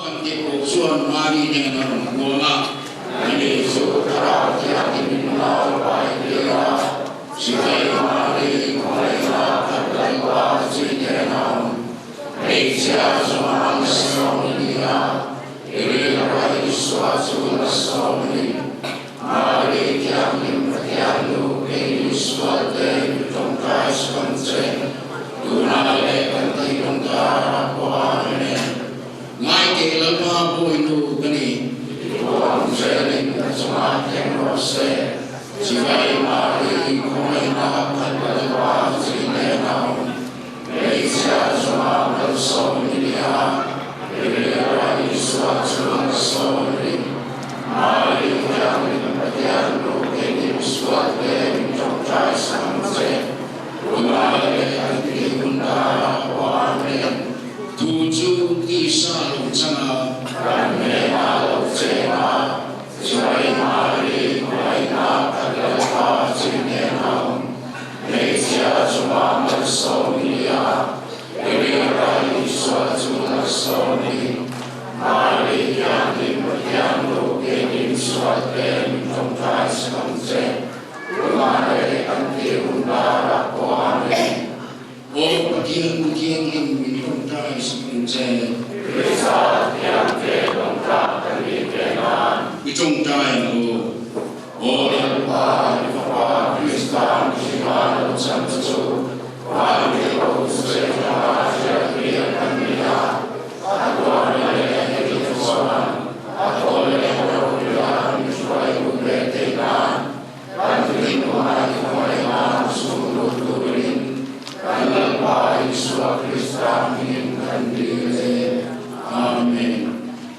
Suan mari dengan gua ini sutra tiada minau baik dia sipai mari mereka terlepas jenam Asia semua semuanya ini rai suatu semua mari kami berdialog ini suatu tongkat konsen guna lekan tongkat apa Ngai ke lama po ito kani Tuang seling semua yang rose Sipai mari kumay na kadalawa sinenaw Asia semua bersama dia Bila suatu bersama Mari kami berdialog ini suatu tongkat konsen guna lekan tongkat apa Tujuh kisah lucana Kami malu cema Sipai mari Maina kadalapa jenenau Malaysia semua bersomia Ini rai suatu bersoni Mari kami berdialog ini suatu tongkat konsen Kemari anti undara kuane Oh, bagian-bagian yang minumkan sebenarnya. Bisa yang kedongkrak dari kenan. Minumkan oh, lepas lepas Kristen siapa macam tu. Kami berusaha jadi kami aku ada yang diusahakan. Aku ada yang supaya bertekan. Kami mengalami sungguh turin. Allah Yesus Kristus kandile amin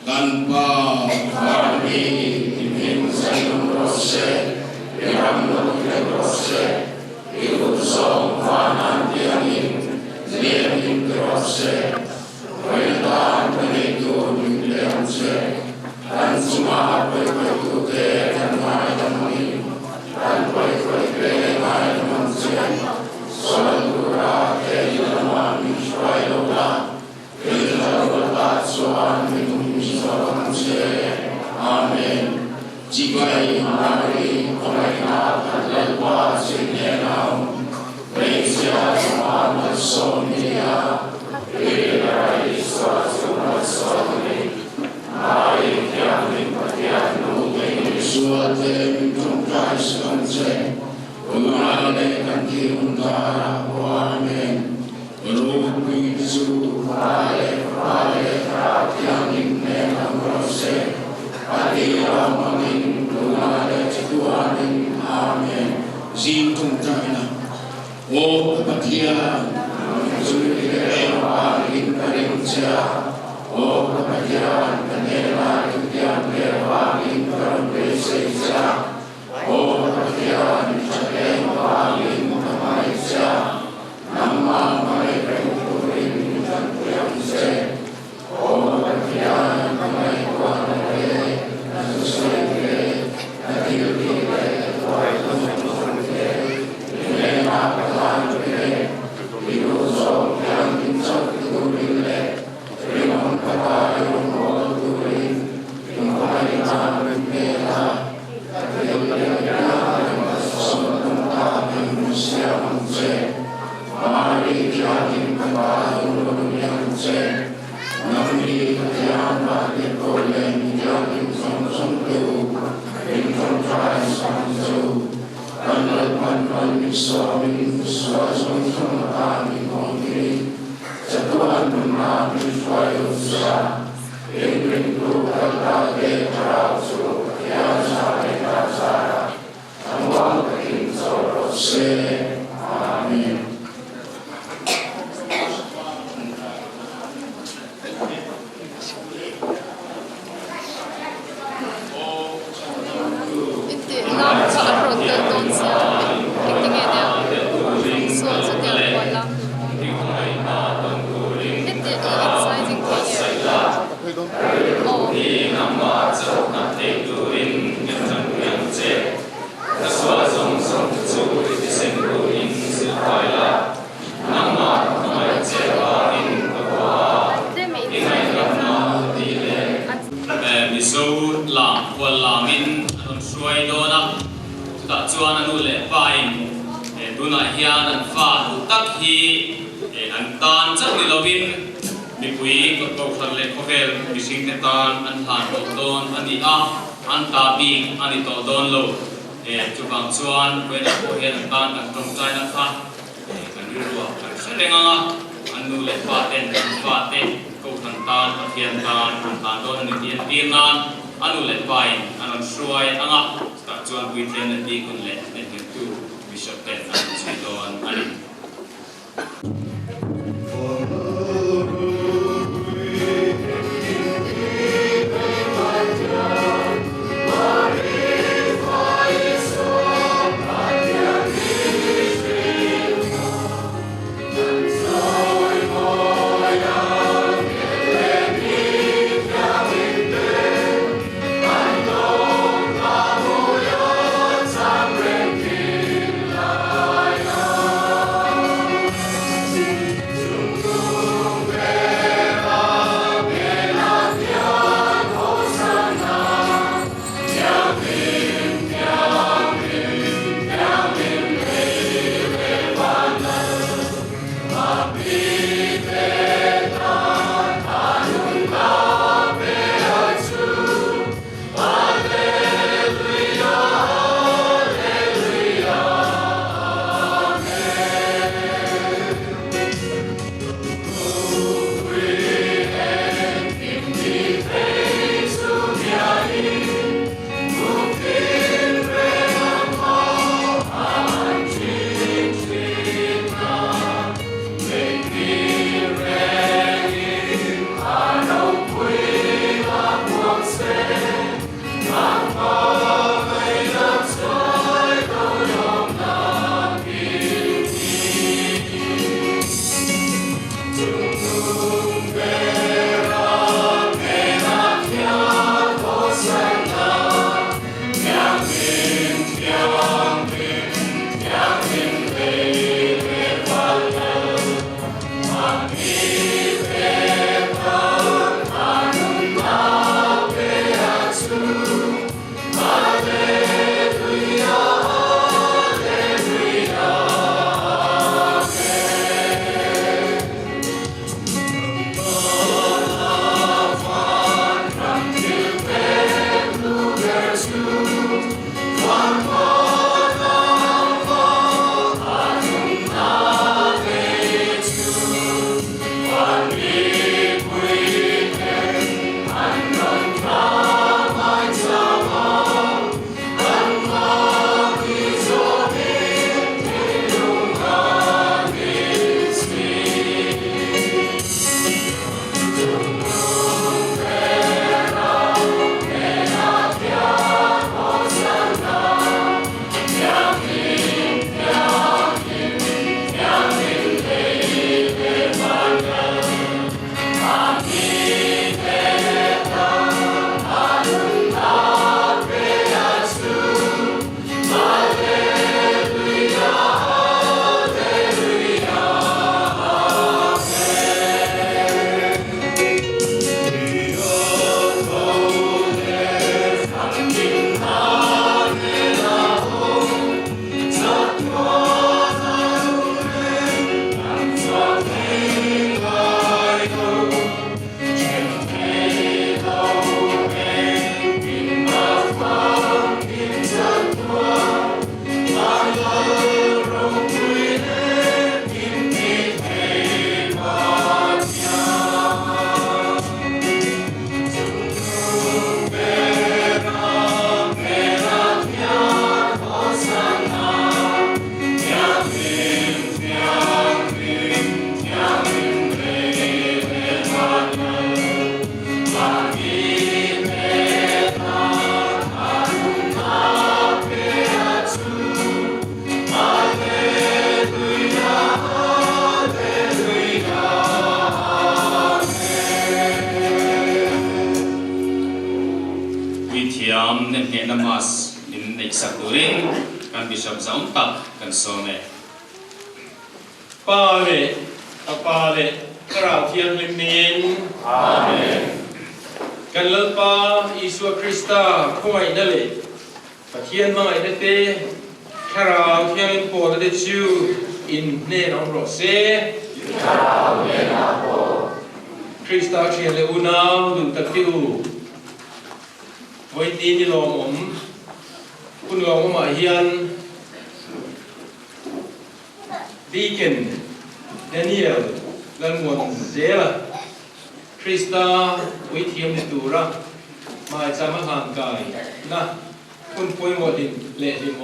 tanpa kami ingin sayang rose yang rose itu sopan diamin diamin rose kita begitu diamse dan semua begitu dan main dan begitu main Salura kehidupan Israelola kita berkat Tuhan minum amin jibai mari mereka terlepas jenenau Malaysia semua bersomia bila suatu bersoni mari kami berdialog ini suatu tongkat konsen Mengalihkan diundara amin Berupi suruh Balik yang ingin merose Adira mangin Mengalih Tuhan amin Zintung China Oh kebahagiaan Suri Ewa Indonesia Oh kebahagiaan Penela yang Ewa Indonesia Oh kebahagiaan Paling Malaysia nama mereka kuring dan kuringse oh bagian mereka dan sesuai adil kita ini apa itu so yang insaf kuring terima kasih untuk kuring kembali mereka Mari kami kembali yang sen, nanti yang bagi kolem yang sonsong tu, ingkang try sonsong, dan lepas kami suami sonsong kami kongri, setuan menami suayusa, ingin tu kata dekrausu, yang sampai kasara, amwal kinsorose, amin. Riktigt är det. Så det är suai dona ta chuan anu le pain duna hian an fa lu tak hi an tan chak ni lovin mi pui ko thar le khovel mi sing te tan an than to don ani a an ta bi ani to don lo chu bang chuan ko na ko hian tan an tong chai na kha kan ru ru kan selenga anu le pa ten fa te ko than tan a hian tan an tan don ni tian tingan anu le pain an suai anga ta chuan pui tian na ti kun le ne tu bishop ten an chi don ani namas in eksaturin kan bishop zauntak kan some Pale apale kerajaan limin Amen. kan lepa Yesus Krista koi dale ประเทียนมาในเตคาราวเทียนโปและเดชิวอินเนนองโรเซคริสต์เทียนเลอุนาวดูตะติวไว้ดีนี่ลมคุณลองมาเฮียนดีเกนเดนิเอลลันวนเซลคริสต์ไว้เทียมในตัวระมาจะมาห่างไกลนะคุณป่วยหมดดิเละดิม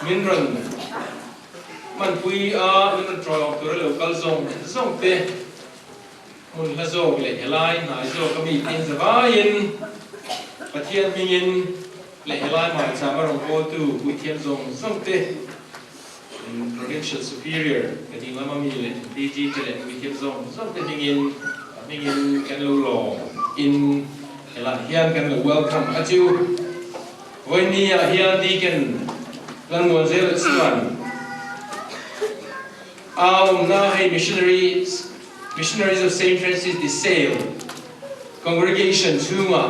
มินรันมันป่วยมินรันทรอยออกตัวเร็วกัลซงเตะมุนละโซกเละเฮลัยนายโซก็มีอินสบายินปะเทียนมินเละเฮลัยมาจะมาลงโพตูวิเทียนซงเตะ provincial superior กติละมามีเละดีจีจะเละวิเทียนซงเตะมินกันลูหล่ออินเฮลัยเฮียนกันลู welcome อาจิววันนี้เฮียนดีกันลันวันเซลส์วันเอาหน้าให้ missionaries of Saint Francis de Sales congregation ชื่อว่า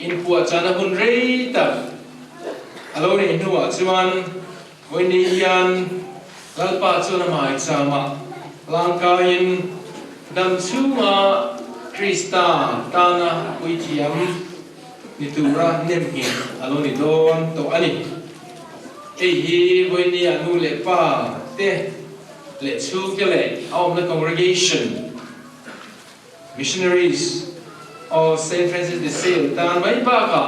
อินปัวจานะบุญเรตับฮัลโหลเนี่ยอินหัวชวนวันนี้เฮียนลัลปาชวนมาอีกสามาลังกายินดำชื่อว่าคริสตาตานะวิเทียมนิตุระเนมหินอารมณ์นิโดนตัวอันนี้ฮีวันนี้อนุเล็บป้าเตะเล็ชูเกเล่เอา the congregation missionaries of Saint Francis de Sales ตานไว้ป้ากะ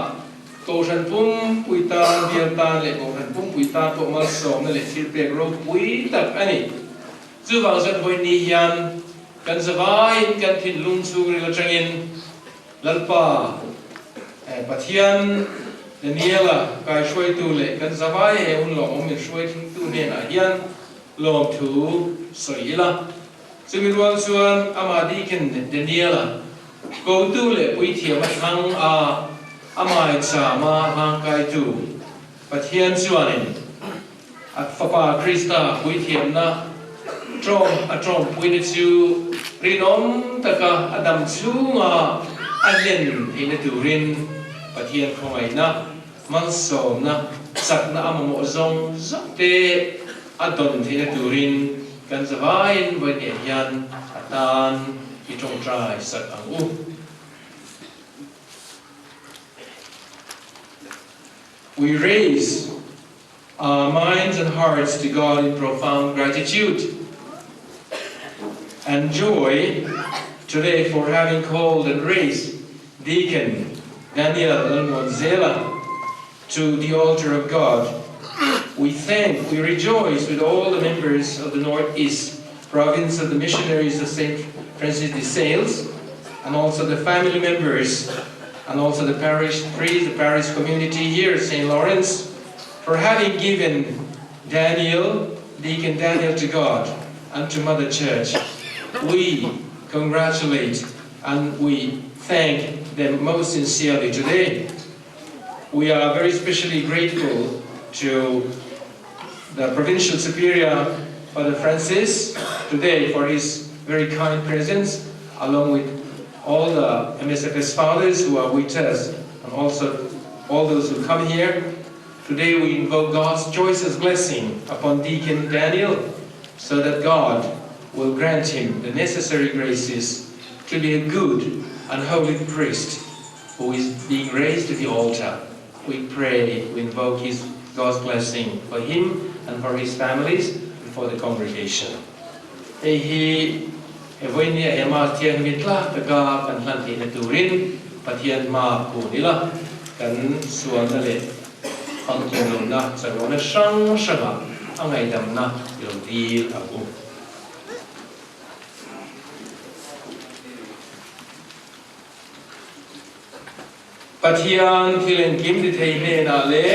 โตชันปุ่มปุยตานเบียร์ตานเล็โตชันปุ่มปุยตานตัวมาสองนั่นแหละที่เปรียบรูปปุยตักอันนี้จู่บางสันวันนี้ยันกันสบายกันทิ้งลุงสูงเรื่องจังอินลัลป้าปะเทียนเดนิเอล่ะกายช่วยตูเละกันสบายหุ่นหลงมันช่วยทิ้งตูเนี่ยนะยันลมถูสวยละซึ่งมีวันส่วนอามาดีกันเดนิเอล่ะกูตูเละปุยเทียมทั้งอามาอิจามาร่างกายตูปะเทียนส่วนนี้อัฟปาคริสตาปุยเทียมนะตรงปุยเดชิวรินอมตะกะอดัมชูงาอันเล่นที่ในตูรินปะเทียนของไอ้นะมันสมนะสักนะอามโมซงเตอดอนที่ในตูรินกันสบายวันเอียนอัตานที่จงใจสักอังอู We raise our minds and hearts to God in profound gratitude and joy today for having called and raised Deacon Daniel Monzela to the altar of God. We rejoice with all the members of the Northeast Province of the Missionaries of Saint Francis de Sales, and also the family members, and also the parish priest, the parish community here at St. Lawrence, for having given Deacon Daniel to God and to Mother Church. We congratulate and we thank them most sincerely today. We are very especially grateful to the Provincial Superior, Father Francis, today for his very kind presence, along with all the MSFS fathers who are with us, and also all those who come here. Today we invoke God's choicest blessing upon Deacon Daniel, so that God will grant him the necessary graces to be a good and holy priest who is being raised to the altar. We pray, we invoke God's blessing for him and for his families and for the congregation. When you are here, we clap the God and Lanti Naturin, but here Ma Punilla, can Suanale, Antonuna, Savona Shang Shanga, Angaidamna, you'll deal a book. Patian Kilen Kim the Tainena Le,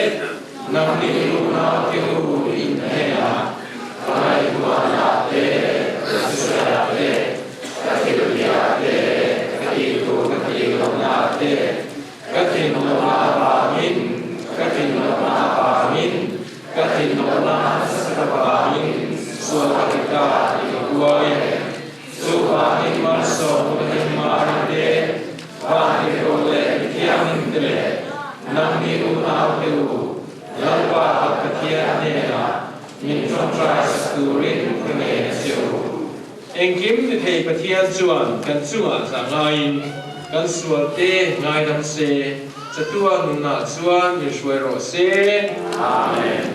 Namni Luna Kilu in Hea, Aiwanate, Asate, Katiluate, Katilunate, Katinulamin, Katinulamin, Katinulamin, Suatika, Iguaye, Suvahin Marso, Marinde, Vahirole, Namni Una anh kiếm thì thầy bát thiên chuan kan chunga sa ngai kan sual te ngai dam se chatua nun na chuan mi shoi ro se amen.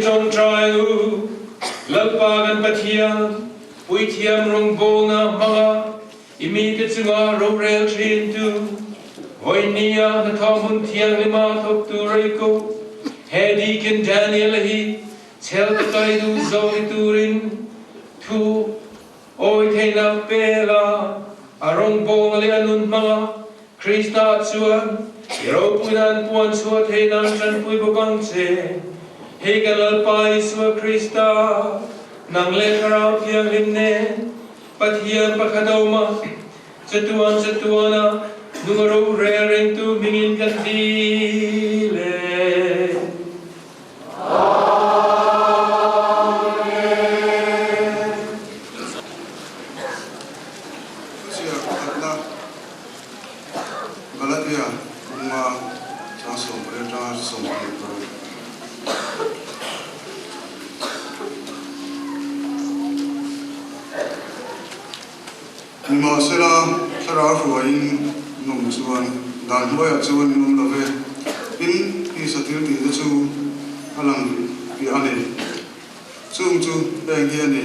Trong trai u lalpa gan pathian pui thiam rong bona manga imi ke chunga ro rel thin tu hoinia na thamun thiang lima thop tu reiko hedi kin Daniel hi chel ta kai du zo turin thu oi theina pela arong bong le anun manga Krista chuan ro punan puan chuat theina chan pui bokang che Hegal pai sua Krista nang le karau thiang limne pathian pakhadoma chatuana numero rering tu mingin kandile Galatia uma chanson para som Mà sẽ là rồi nông chuan đàn bơi ở chuan nông là về in khi sát thiếu thì chú alang thì anh ấy chú bên kia này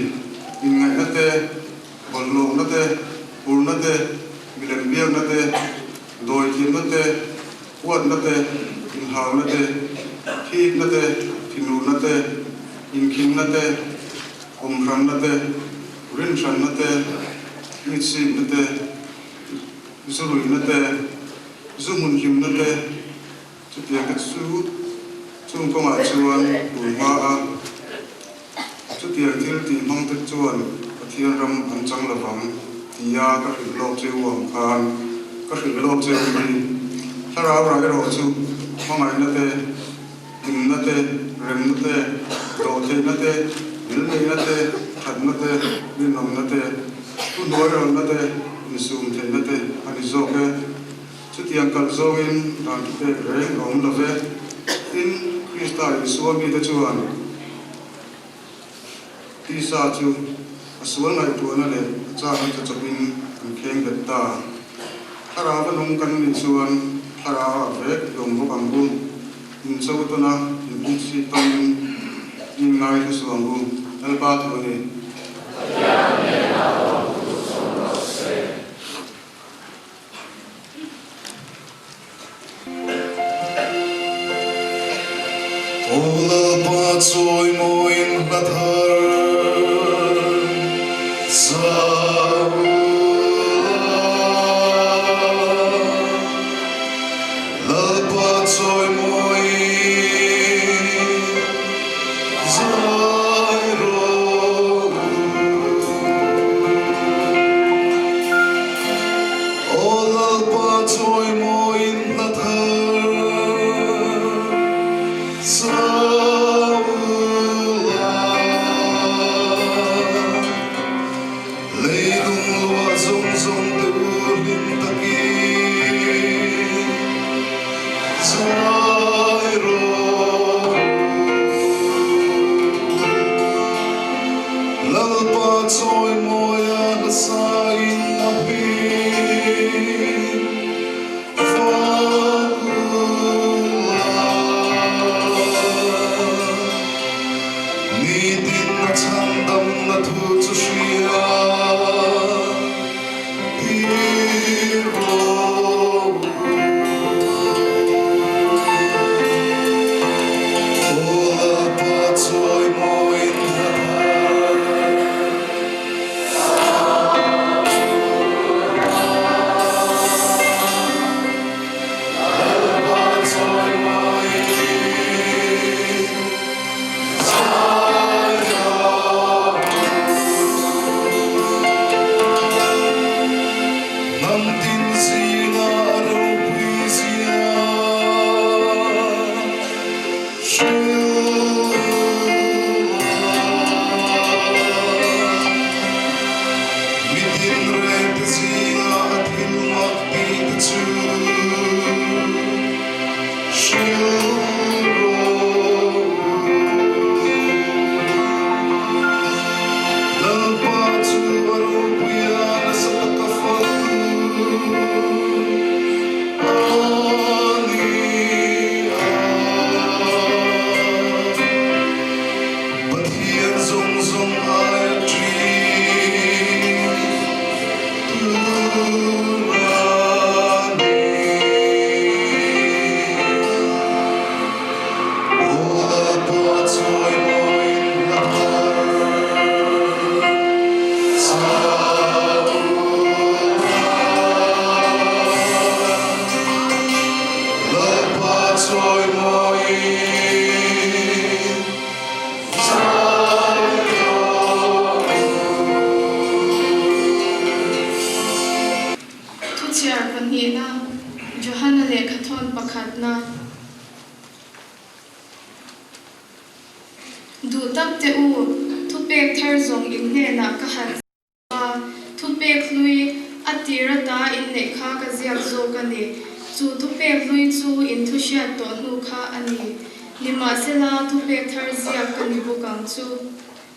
in ngày nát tê bồn lồng nát tê bùn nát tê miền biển nát tê đồi thiên nát tê quạt nát tê in hào nát tê thi nát tê pinu nát tê in kim nát tê ram nát tê rin shan na te mitsi na te zului na te zumun him na te chutiang ka chung ko ma chuan ma a chutiang thil ti mang te chuan pathian ram an chang lawang tia ka ri lo chewang khan ka ri lo chew ni thara ra ro chu mangai na te tim na te rem na te do the na te mil nei na te that na te ni nom na te tu noi ro na te ni sum the na te ani zo ke chutiang kal zo in dan te reng ong la ve in Krista Isuami te chuan ti sa chu asual ngai tu na le cha ni cha chapin an kheng bet ta thara ba nong kan ni chuan thara ve dong bo bang bu in so to na in si tong in ngai tu suang bu al ba tu ni Ola patsoi moin bathar saula la patsoi moin zairo Ola patsoi moin bathar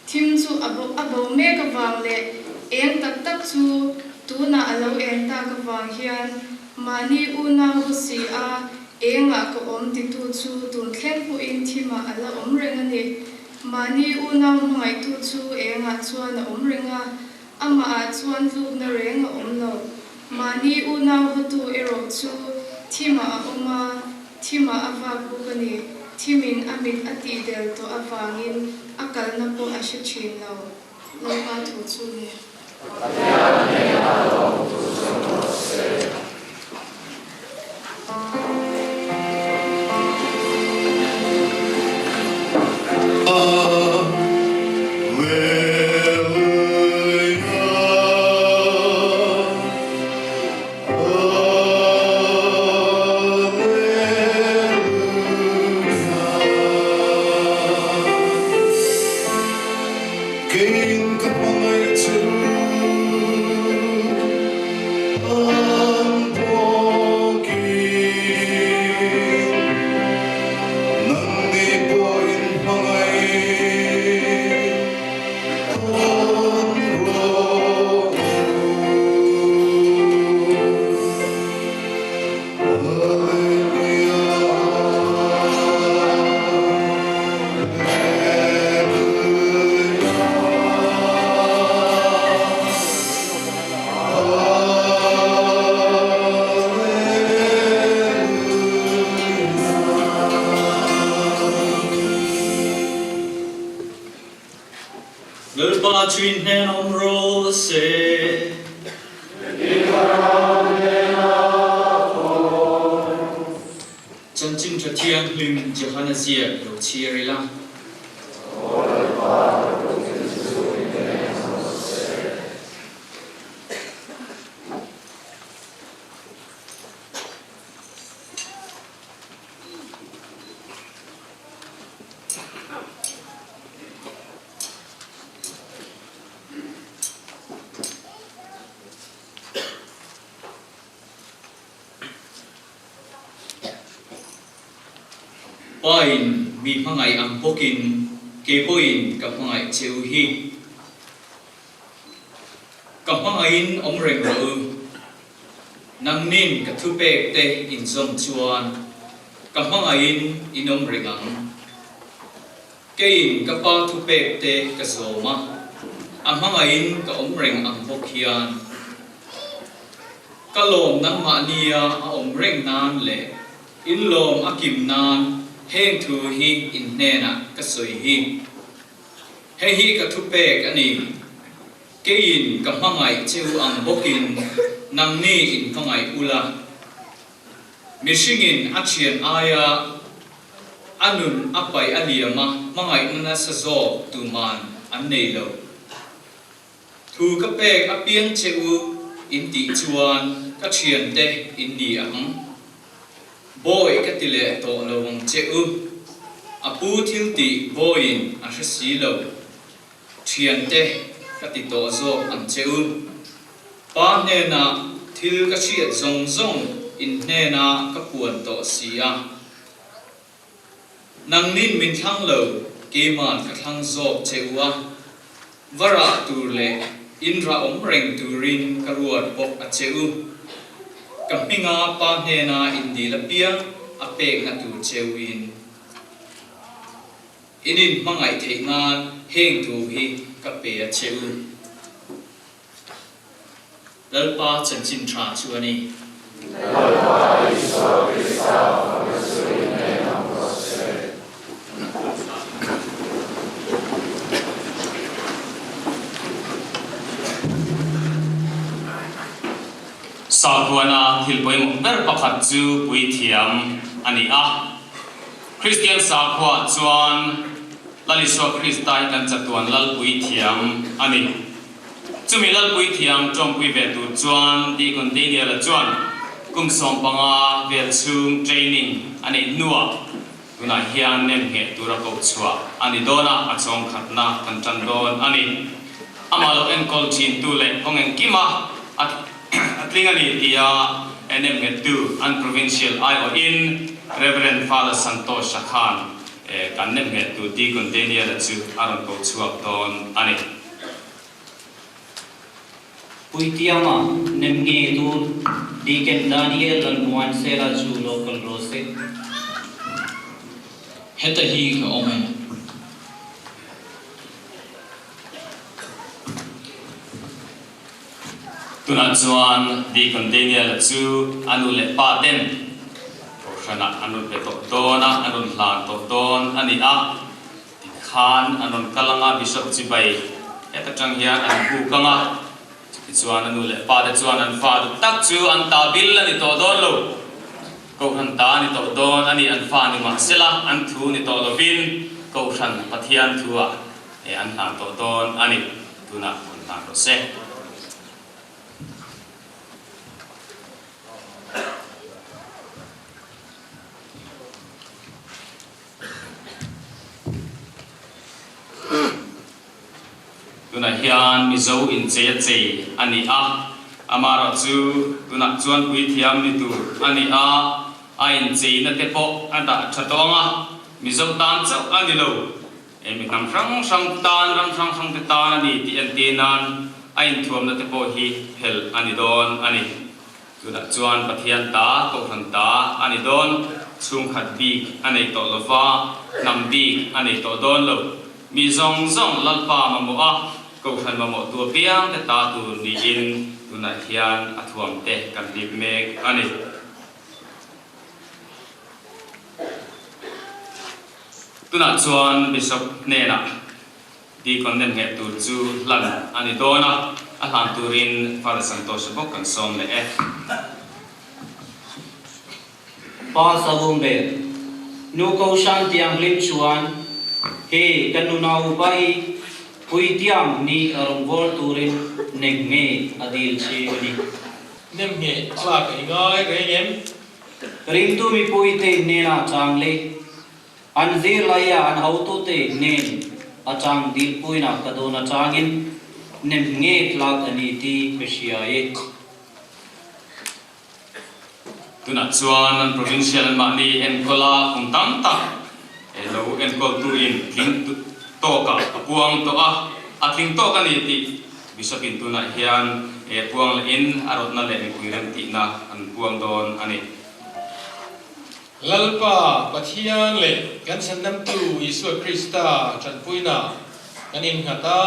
Tim chu abo me ka wang le eng tak tak chu tu na alo eng ta ka wang hian mani una hu si a enga ka om ti tu chu tun thleng pu in thima ala om reng ani mani una ngai tu chu enga chuan a om renga ama a chuan lu na reng a om lo mani una hu tu ero chu thima a oma thima ava ku kani thimin amit ati del to awangin akal na po asha chin lo lo pa thu chu ne Ba chuyên hen om rô se chân chinh cho thiang lim Johannesia lo chia ri la Pain mi pangai ang pokin ke poin ka pangai cheu hi ka pangain om reng ro nang nin ka thu pek te in som chuan ka pangain inom reng ang kein ka pa thu pek te ka zoma ang pangain ka om reng ang pokhian ka lom nang ma nia a om reng nan le in lom akim nan heng thu hi in nena ka soi hi he hi ka thu pek ani kein ka mangai cheu ang bokin nang ni in pangai ula mishingin achian aya anun apai aliama mangai na sa zo tu man an nei lo thu ka pek apian cheu in ti chuan ka chian te in ni ang boy ka tile to lawang cheu apu thil ti boyin a si lo thian te ka ti to zo an cheu pa ne na thil ka chiat zong zong in ne na ka puan to sia nang nin min thang lo ke man ka thang zo cheua vara tur le inra om reng turin ka ruat bok a cheu Kampinga pa na indi lapia apek na tu chewin inin mangai theingan heng tu hi kape a cheu lalpa chanchin tra chuani lalpa iso krista pagasuine namrose Sakuana hilpoi ber pakhat chu pui thiam ani a Christian sakwa chuan laliswa Christai kan chatuan lal pui thiam ani chumi lal pui thiam tong pui ve tu chuan di kon de la chuan kum som panga ve chung training ani nuwa tuna hian nem he tura ko chua ani dona achong khatna kan chan don ani amalo enkol chin tu le kongen kima Atlingani dia enem ngetu an provincial I in Reverend Father Santosh Khan kanem ngetu di kontenia chu aron ko chuak don ani Puitiama nemge tu Deacon Daniel and Juan Sera chu local rose heta hi ka omen tuna chuan di kontenia chu anu le pa den roshana anu pe to dona anu hlan to don ani a khan anon kalanga bishop chibai ta chang hian an bu kanga ti chuan anu le pa de chuan an fa du tak chu an ta bil ani to don lo ko han ta ni to don ani an fa ni ma sela an thu ni to lo bin ko ran pathian thua e an han to don ani tuna kun ta ro se tuna hian mi zo in che ani a amara chu tuna chuan pui thiam ni tu ani a in che na te po anda thatonga mi zo tan chau ani lo e mi kam sang sang tan ram sang sang te tan ani ti an te nan in thuam na te po hi hel ani don ani tuna chuan pathian ta ko han ta ani don chung khat bi ani to lova nam bi ani to don lo mi zong zong lalpa ma mo a ko khan ma mo tu piang te ta tu ni in tuna hian athuam te kan dip mek ani tuna chuan bishop nena di condemn nge tu chu lan ani dona a hlan turin Father Santosh bok kan som le e pa savumbe nu ko shantiang lim chuan he kanuna upai puitiam ni arongor turin negne adil chewani nem nge chla kai ngai rengem ring tu mi puite nena changle anzir laya an hautu te nen achang dil puina kadona changin nem nge tlak ani ti peshiaye tuna chuan an provincial ma ni en kola kum tam ta e lo en kol tu in thing to ka puang to a thing to ka ni ti bishop in tuna hian e puang in arot na le mi kuiran ti na an puang don ani lalpa pathian le kan san nam tu Isu Krista chan puina kan in khata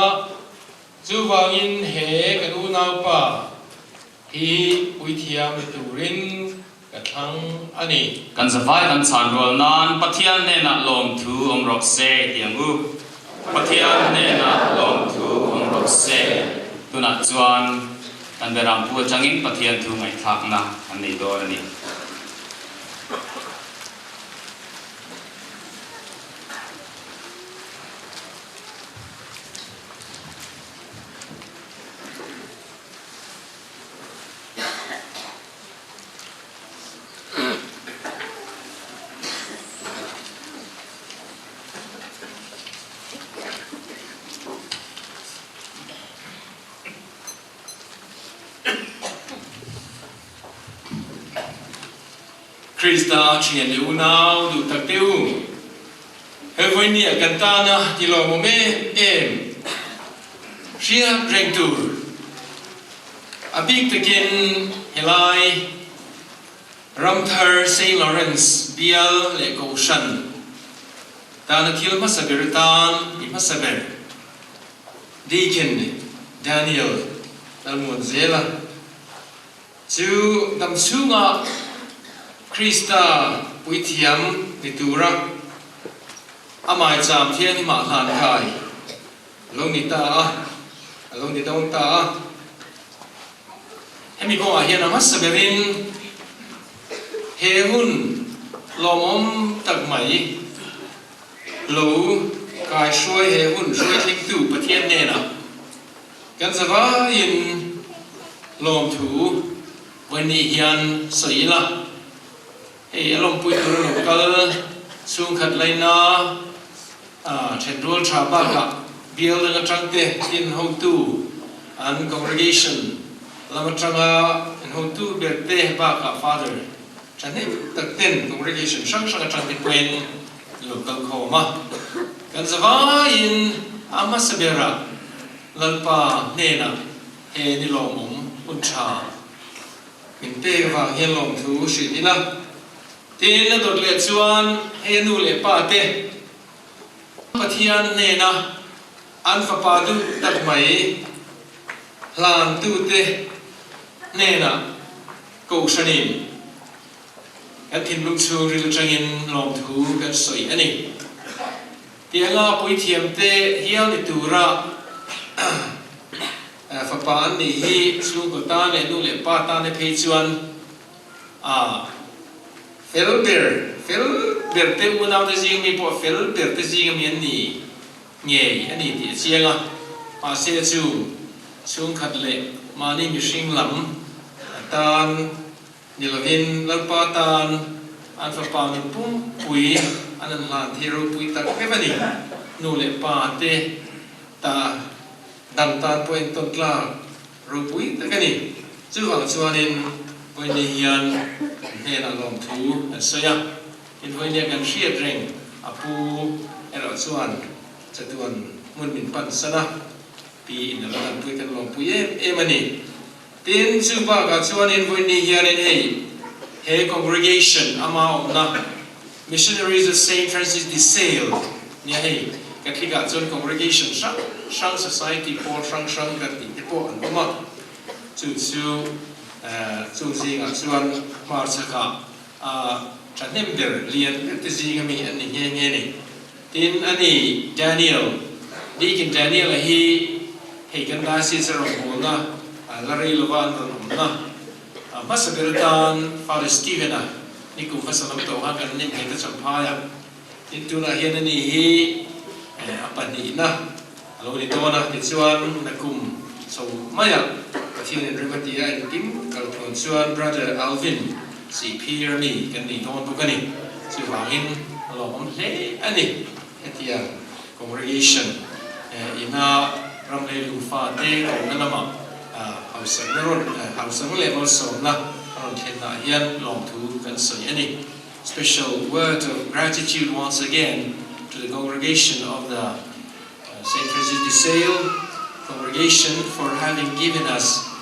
chu wangin he kan u nau pa hi pui thiam turin ka thang ani kan zavai kan chan rol nan pathian ne na lom thu om rok se tiang u pathian ne na lom thu om rok se tuna chuan kan beram pu changin pathian thu ngai thak na an nei dor ani Krista chien liu nau du tak teu he voi ni cantana ti lo mo me em ria reng tu a big takin helai ramthar Saint Lawrence bial le ko shan ta na thil ma saber tan i ma saber deacon Daniel dalmon zela chu dam sunga Krista puithiam nitura amai cham thian hi ma hlan khai lo ni ta lo ni ta ta hemi ko a hian amas saberin he hun lomom tak mai lo kai shoi he hun shoi thing tu pathian ne na kan zawa in lom thu wani hian soila e alom pui tur no kal chung khat laina thendrol tha ba ka bial la tangte in ho tu an congregation lama tanga in ho tu berte ba ka father chane takten congregation sang sang tang tin pen local khoma kan zawa in ama sabera lalpa nena he ni lomum uncha min te wa hian lom thu shi ni la tin na dot le chuan he nu le pa te pathian ne na an fa pa du tak mai hlan tu te ne na ko shanin kan thin lung chu ril changin lom thu kan soi ani tianga pui thiam te hial ni tura ฝปานนี่ฮีสูงกว่าตาเนี่ยนู่นเลยป้าตาเนี่ยเพจวนเฟลเบอร์เตอุนาวเตจิงมีพวกเฟลเบอร์เตจิงมีอันนี้เงี้ยอันนี้ที่เชียงป้าเสียจูสูงขัดเละมานี่มีชิงหลังตานนี่เราเห็นลัลปาตานอันฝปานมันปุ้มปุยอันนั้นหลานที่เราปุยตักไม่ปนี่นู่นเลยป้าเตตาดันตานป่วยต้นกล้ารูปุยแต่กันนี่จู่หวังชวนนินวันนี้ยันเห็นอารมณ์ทูเสียอินวันนี้กันเชียดเร่งอาปูเอรชวนจะดวนมุนมินปันสนะปีอินแล้วกันปุยกันลงปุยมันนี่ทีนจู่บ้ากับชวนนินวันนี้ยันเฮ congregation อามาอมนะ missionaries of Saint Francis de Sales เนี่ยเฮกันที่กับชวน congregation ช่าง society พอช่างกันติดที่พออันนั้นมาจู่จู่จริงชวนมาสักฉันเห็นเดอร์เรียนแต่จริงมีอันนี้เงี้ยนี่ทีนอันนี้ Daniel ดีกิน Daniel ให้กันได้สิสระหัวนะลารีลวันนะมาสเปรตานฟาริสตีเวนะนี่กูฟังสลับตัวกันนี่เห็นแต่สัมภาระทีนตัวนั้นเห็นอันนี้apa ni na kalau di tuan nak tuan nakum so maya katian remati ya tim kalau tuan brother Alvin si peer ni kan ni tuan bukan ni si wangin kalau le ani ketia congregation ina ramai lufa te kau nama hausa level so na orang kena yan long tu kan so yani special word of gratitude once again to the congregation of the Saint Francis de Sales congregation for having given us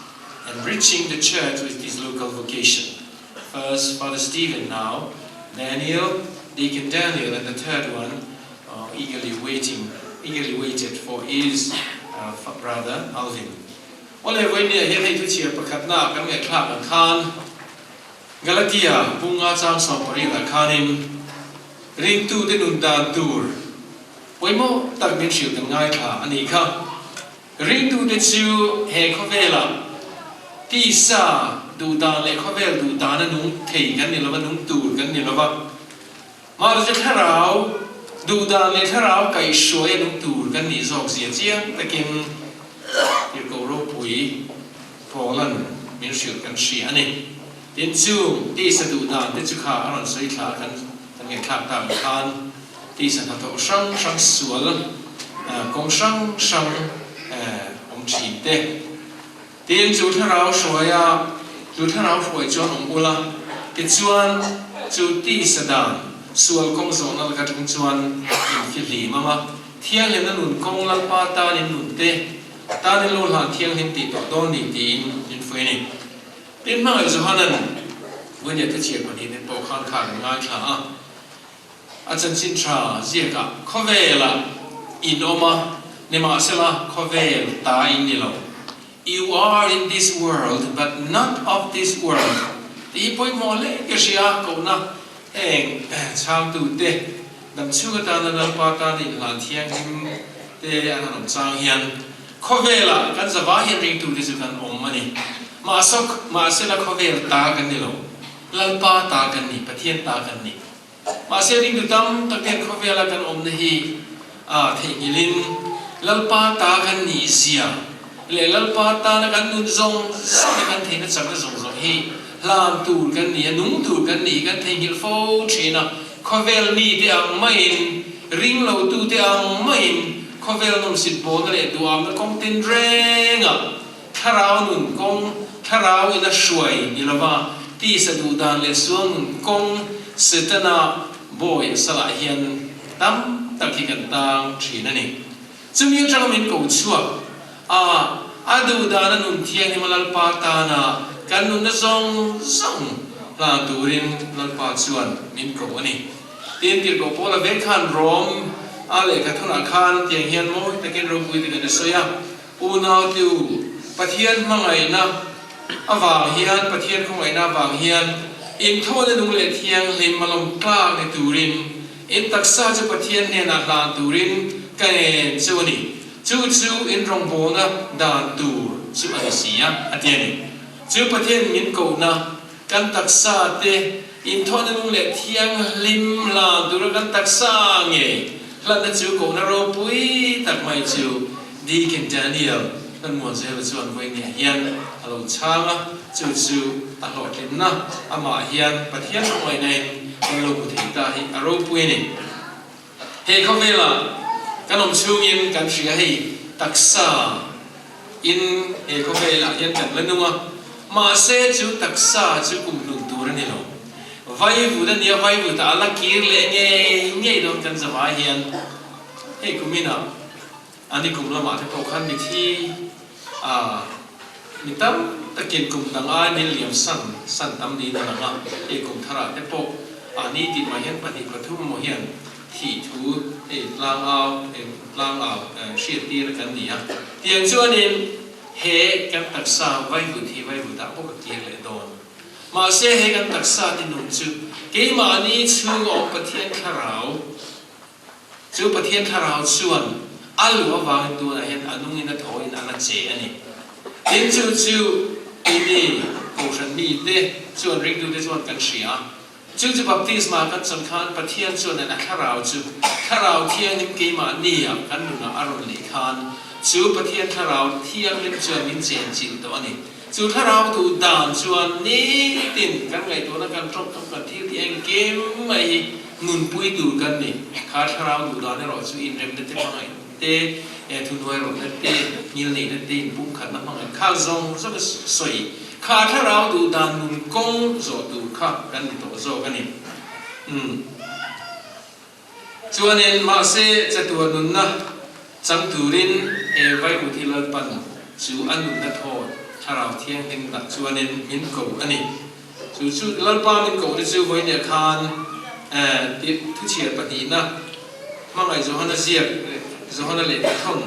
enriching the church with this local vocation. First, Father Stephen now, Daniel, Deacon Daniel, and the third one eagerly waited for his brother Alvin. วันนี้วันนี้เห็นให้ทุกเชียร์ประคับหน้ากันเมื่อคลากันคานกาลาเทียพุงอาจารย์สอบปริญญาคานินริงตูได้นุนดานตูร์ไว้โม่ตักเป็นชิวกันง่ายค่ะอันนี้ค่ะริงตูได้ชิวเฮข้อเวลาที่ซาดูดานเลยข้อเวลดูดานนุ่งเทกันนี่แล้วว่านุ่งตูร์กันนี่แล้วว่ามาเราจะท่าเราดูดานเลยท่าเราไก่ช่วยนุ่งตูร์กันนี่สอกเสียเจียงตะกินเดี๋ยวก็รูปปุ๋ยพอลันมีชิวกันเสียนี่ดินซูที่สะดูดานที่จุขาอรันสวยขากันเงินคลาดตามคานที่สันทโตช่างสวนกงช่างองชีเตทีนจุดที่เราสวยจุดที่เราสวยจนองอุลาที่จวนจุดที่สดานส่วนกงส่งนั่นก็ถึงจวนฟิลิมาเที่ยงเห็นนั่นหนุนกงลังปาตาในหนุนเตตาในโลหะเที่ยงเห็นติดต่อโดนนี่ตีนเฟนี่ทีนมาอีกสุดนั้นวันนี้ที่เชียร์คนนี้เป็นโปรข้างขาง่ายค่ะอาจารย์สินทราเจียกะข้อเวลาอินโอมาเนมาเซลาข้อเวลตาอินนี่เรา You are in this world but not of this world ที่พอยมอเล่ก็เสียกูนะเองชาวตูเตดับชูกตานันปาตานิหลานเทียงเตอันนั้นจางเฮียนข้อเวลากันจะว่าเฮียนริงตูที่สุดกันอมมันนี่มาเซลาข้อเวลตากันนี่เราลัลปาตากันนี่ประเทศตากันนี่มาเสียดิ้งดูตั้มตะเกียงข้อเวลากันอมนี่เทงิลินลัลปาตากันนี่เสียเลยลัลปาตากันนุ่นซงสักกันเทนจักรซงฮีลามตูกันนี่นุ่งตูกันนี่กันเทงิลโฟชีนะข้อเวลนี่ที่อังไม่ริงเราตูที่อังไม่ข้อเวลนุ่มสิบโบนั่นแหละตัวมันคงตินแรงถ้าเรานุ่นคงถ้าเราอินช่วยนี่ละว่าที่สะดุดานเลยส่วนนุ่นคงสุดน่ะบ่อยสลายเฮียนตั้มตะกี้กันต่างชีนั่นเองซึ่งยังจะมีกูชัวดูดานนุ่นเทียงนี่มันลัลปาตานะกันนุ่นน่ะส่งลาดูรินลัลปาชวนมินกูนี่เตียนกิรกูพอละเวคันรอมอะไรกันทุนอาคารเทียงเฮียนโม่ตะกี้รูปุยตะกี้เสียอูนาติวปะเทียนมังไงนะวางเฮียนปะเทียนของไงนะวางเฮียนอินโทษในนุ่งเล็ดเทียงลิมมาลงกล้าในตูรินอินตักษาจะปะเทียนเนี่ยนักลานตูรินกันเจวนี่จ chú in rong bồ na đàn tù chú anh xí á tiền chú bắt thiên min cầu na căn tắc sa te in thon nung lệ thiang lim la tu ra căn tắc sa nghe lần đó chú cầu na ro pui tắc mai chú đi kinh Daniel nên muốn sẽ là chú anh quay nghe hiền alo chang á chú anh lọt lên na ama hiền bắt thiên ngoài này alo một thị ta hi aro pui này he không về là cái ông chú in cái gì hay tắc sa in he không về là hiền cần lên đúng không mà sẽ chú tắc sa chú cùng đường tu ra này lo vai vu da nia vai vu ta ala kir le nghe don kan zawa hian he kumina ani kumla ma the ko khan ni thi ni tam takin kum dang a ni liam san tam ni na nga e kum thara te po ani ti ma hian pati pathum mo hian thi thu e lang ao shi ti ra kan dia tiang chuan in he kan taksa vai vu thi vai vu ta po ka kir le don mà sẽ hayกันตักษาที่นุ่มจูกี่มานี้ชูออกประเทศคาราวจูประเทศคาราวชวนอัลวาวางตัวนะเห็นอนุงินทอยอันนั้นเจอันนี้เห็นจูอีนี่กูฉันมีเด้ชวนริกดูได้ชวนกันเสียจูบัพติศมากันสำคัญประเทศชวนนั้นคาราวคาราวเที่ยงนิมกี่มานี่กันดูนะอารมณ์หลีคันจูประเทศคาราวเที่ยงนิมชวนนิมเจนจิตตัวนี้จูถ้าเราดูด่านชวนนี้ตินกันไงตัวนั้นกันตรงกันที่เองเกมไม่นุนปุยดูกันนี่ข้าถ้าเราดูด่านนี่เราจูอินเรมเดตมังไงเตทุนไว้เราเตยินนี่เตปุ่มขันน้ำมังไงข้าจงสักสวยข้าถ้าเราดูด่านนุนกงโจดูข้ากันนี่ตัวโจกันนี่ชวนเองมาเสจะตัวนุนนะจังตูรินไว้อุทิลปันจูอันนุนนัทโทถ้าเราเที่ยงเห็นตัดชวนเองมินกูอันนี้จูลัลปามินกูที่จูไว้เนี่ยคานที่ทุเชียร์ปฏินะมั่งไอ้โจฮันน่ะเสียโจฮันน่ะเล่ท่อน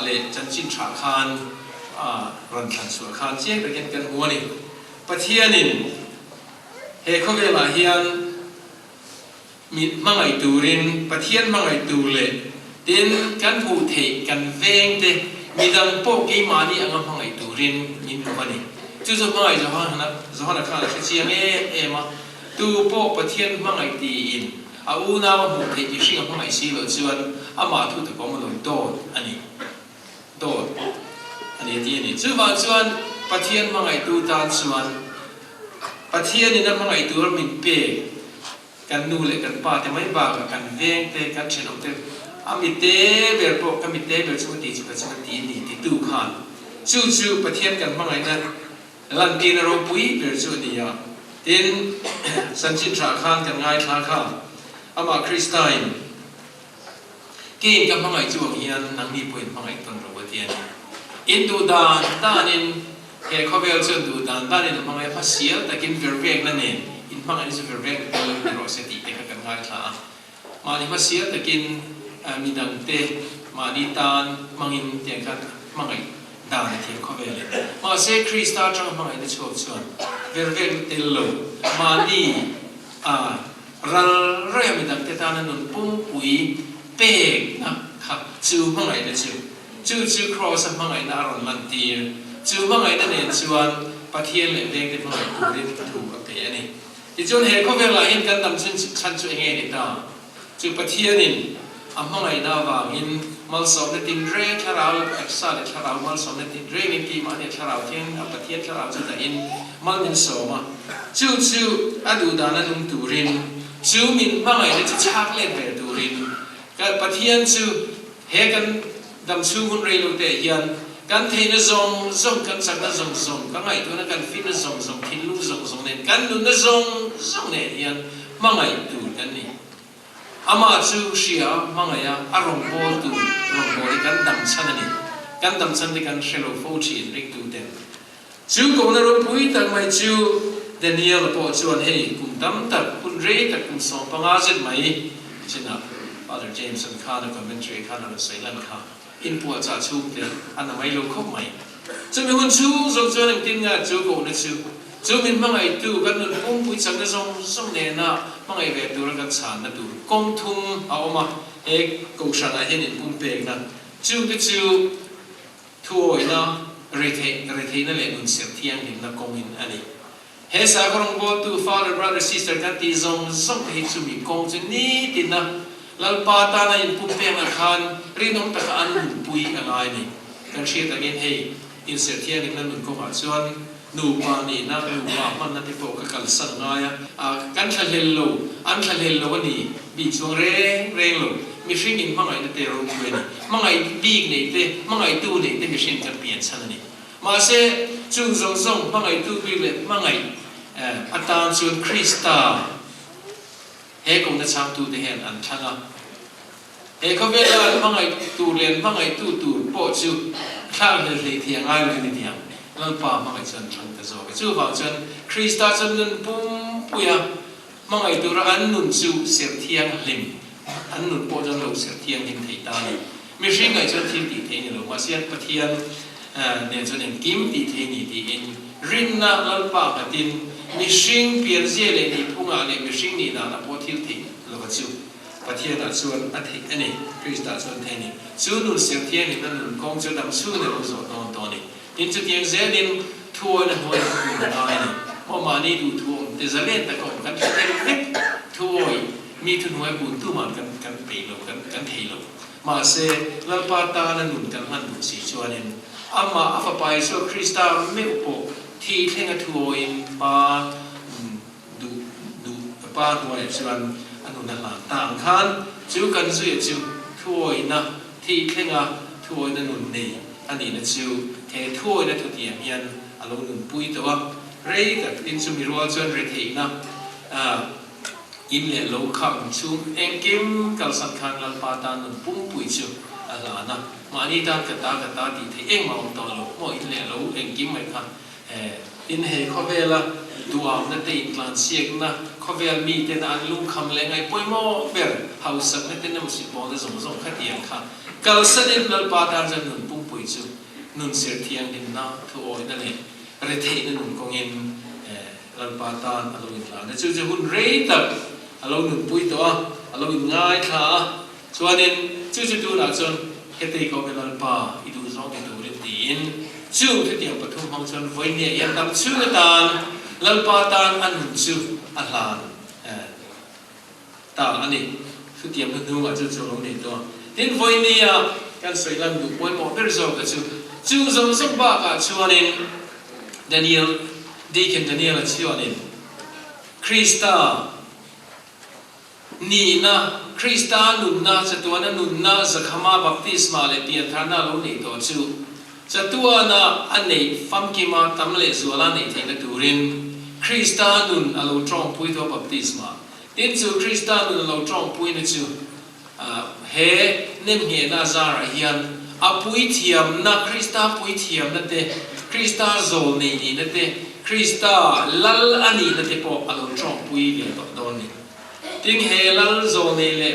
เล่จันจินฉาคานรันขันสัวคานเชี่ยไปกันหัวนี่ปะเทียนินเฮเขาเวลาเฮียนมีมั่งไอ้ตูรินปะเทียนมั่งไอ้ตูเล่ดินกันหูเทกันเวงเดมีดังโป๊กกี่มานี่อังมั่งไอ้ตูรินยินรู้ป่ะนี่จู่ๆมั่งไอ้โจฮันน่ะข้าเชียงมาตูโป๊กปะเทียนมั่งไอ้ตีอินอูน่าว่าหูเทยิ่งสิ่งมั่งไอ้สีเหลือชวนมาทุกตะกอนมาลงโดดอันนี้โดดอันนี้ที่นี่จู่ว่าชวนปะเทียนมั่งไอ้ตูตาชวนปะเทียนนี่นั่นมั่งไอ้ตูเรามินเปกันนูเล็กกันป้าแต่ไม่บ้ากันเวงแต่กันเชนอมเตมิเตเบลโปกันมิเตเบลชุดตีจุดชุดตีนี่ที่ตู้ขานจู่ๆปะเทียนกันมั่งไอ้นั่นลันกินเราปุยเบลชุดนี้ดินสันจิตราคานกันง่ายท่าข้ามาคริสตัยกินกับมั่งไอ้จวงเฮียนนังมีปุยมั่งไอ้ต้นเราเทียนอินดูดานด้านินเฮเขาเวลชนดูดานด้านินมั่งไอ้พัสเซียแต่กินเวรเวกนั่นเองอินมั่งไอ้จะเวรเวกเป็นเราเสติเป็นกันง่ายท่ามาดิพัสเซียแต่กินมีดังเตมาดิตานมั่งอินเตียงกันมั่งไอ้ดานเทียนเขาเวลเลยมาเซคริสตาจังมั่งไอ้ได้ชดชวนเวรเวกเตลโลมาดีรัลเรียมิดังเตตานันนุนปุ่มปุยเป๊กนะครับจูมั่งไงนะจูครอสมั่งไงน่ารอนมันตีจูมั่งไงนั่นเองชวนปะเทียนเหล่เด้งที่มั่งไงกูเรียนถูกกับเปียนี่ที่จนเห็นเขาเวลาเห็นกันดำชั้นช่วยเงี้ยนี่ตาจูปะเทียนนี่มั่งไงน่าวางอินมัลสอบในตินเร่ชาราเอ็กซ่าเดชารามัลสอบในตินเร่นี่ที่มาเนี่ยชาราเทียนปะเทียนชาราจุดอินมัลนินโซมาจูอดูดานันนุนตูรินจูมินมั่งไงเนี่ยจะชักเล่นไปตูรินกันปะเทียนจูเฮกันดำชูหุ่นเร็วแต่ยันกันเทนซงกันสักนซงกันไงตัวนั้นกันฟินซงทินลูซงเนี่ยกันนุนซงเนี่ยยันมั่งไงตูกันนี่อามาจูเชียมั่งไงอารมณ์โบตูอารมณ์โบกันดำชันนี่กันดำชันที่กันเชลโฟชีนริกตูเดนจูกูนรกปุยตั้งไม่จูเดนิเอลพอชวนเฮ้คุณดำตักคุณเรตักคุณสองปังอาเซนไหมใช่ไหมFather James and Khan commentary Khan on the Ceylon Khan in port cha chu de an mai lo khop mai chu mi hun chu zo zo ning tin nga chu ko na chu min mangai tu kan nun pum pui chang na song ne na mangai ve tu ra kan chan na tu kong thum a oma e ko shan a hin in pum pe na จูก็จูทั่วนะเรเทนั่นแหละนุ่นเสียเทียงเห็นนักกงอินอันนี้เฮสากรงบอตู father brother sister กันตีซงให้จูมีกงจะนี่ตินะลัลปาตาในปุ่มเปียงอาคารรีนองตะอันนุ่นปุยอะไรนี่กันเชียร์ตะเงินให้อินเสียเทียงนี่นั่นนุ่นก็มาส่วนนูปานี่นะนูปามันนั่นที่พวกกันสั่งง่ายกันทะเลโลอันทะเลโลวันนี้บีช่วงเร่งโลมีสิ่งอินมังไงนั่นเตะรู้ด้วยนี่มังไงบีกนี่เตะมังไงตู้นี่เตะมีสิ่งกันเปลี่ยนชั้นนี่มาเสจุงซงมังไงตู้บีกเลยมังไงอัตตาส่วนคริสต์เฮคงจะช่างตู้เห็นอันช่างเฮเขาเวลามังไงตู้เรียนมังไงตู้โปะจูข้าวเลยเทียงง่ายเลยนี่เทียงลังป่ามังไงจนทำแต่โซ่จู่ฟังจนคริสต์จนนุ่นปุ่มปุยมังไงตัวอันนุ่นจู่เสียเทียงลิมอันนุ่นโปจนเราเสียเทียงลิมไทยตานี่ไม่ใช่ไงจนที่ตีเทียงนี่หรอกว่าเสียปะเทียนเนี่ยจนอย่างกิมตีเทียงนี่ตีเองริมน่ะลังป่าปะตินมีสิ่งเปลี่ยนเสียเลยนี่พุ่งอะไรมีสิ่งนี่น่ะพอที่ทิ้งแล้วก็จู่ปะเทียนน่ะส่วนอัฐิอันนี้คริสต์ส่วนเทียนนี่จู่นุ่นเสียเทียงนี่นั่นนุ่นคงจะดำจู่ในรู้สึกตอนนี้ดินจุดยังเสียดินทัวร์นะหัวหัวน้อยนี่พอมานี่ดูทัวร์แต่จะเล่นแต่ก่อนกันแค่เล็กทัวร์มีทุนหัวบุญตู้มันกันเปย์ลงกันเทลงมาเสลัลปาตานั่นหนุนกันมันดูสิชวนนี่อามาอาฟไปส่วนคริสต์ไม่อุปที่เท่งทัวร์อินปาดูปาหัวส่วนอันนู้นนั่นละต่างกันจู่กันจู่จู่ทัวร์นะที่เท่งทัวร์นั่นหนุนนี่อันนี้นะจู่เททั่วนะทุกอย่างยันอารมณ์นุ่นปุยแต่ว่าเรื่องกับดินสุมิรัวจนเรื่องที่นะอินเล่โลข้ามจู่เอ็งกิมกับสังขารลัลปาตานุ่นปุ่มปุยจู่อะไรนะมานี่ตากตาดีที่เอ็งมาตอนโลโมอินเล่โลเอ็งกิมไม่ค่ะอินเฮข้อเวลาดูอ่านนั่นเองกลางเสียงนะข้อเวลามีแต่อันลุงคำเล่งไอ้ป่วยโม่เบลเฮาสักนั่นแต่นั่นสิบวันจะส่งขัดเยียงค่ะกัลสันอินลัลปาตาจะนุ่นปุ่มปุยจู่นุ่นเสียเทียงดินนะทั่วนั่นเองเรื่องที่นุ่นคงอินลัลปาตานอารมณ์หลานแต่จู่จะหุ่นเรื่องตักอารมณ์นุ่นปุยตัวอารมณ์ง่ายค่ะส่วนนี้จู่ดูหลักจนเฮติก็เป็นลัลปาอีดูสองอีดูเรื่องตีนจู่ที่เดียวปฐมห้องจนไว้เนี่ยยังทำจู่ตานลัลปาตานอันนุ่นจู่อัลลานตาอันนี้ที่เดียวมันดูว่าจู่ลงนี่ตัวดินไว้เนี่ยกันสวยลำดูไว้หมดเป็นโซ่ก็จู่สมบัติกับชวนนี้ดานิเอลดีกันดานิเอลชวนนี้คริสต์นี่นะคริสต์นุ่นนะจะตัวนั้นนุ่นนะจะขมาบัพติศมาเลยเปลี่ยนฐานะลงนี่ตัวจู่จะตัวนะอันนี้ฟังกิมาทำเลยส่วนละนี่ที่นักดูรินคริสต์นุ่นเราจ้องปุยตัวบัพติศมาดินจู่คริสต์นุ่นเราจ้องปุยนะจู่เฮนิ่มเฮน่าซาระเฮียนอาปุยเทียมนะคริสต์ปุยเทียมนั่นเองคริสต์โซนนี่นั่นเองคริสต์ลัลอันนี้นั่นเองพออารมณ์จ้องปุยเลยตอนนี้ทิ้งเฮลัลโซนนี่เลย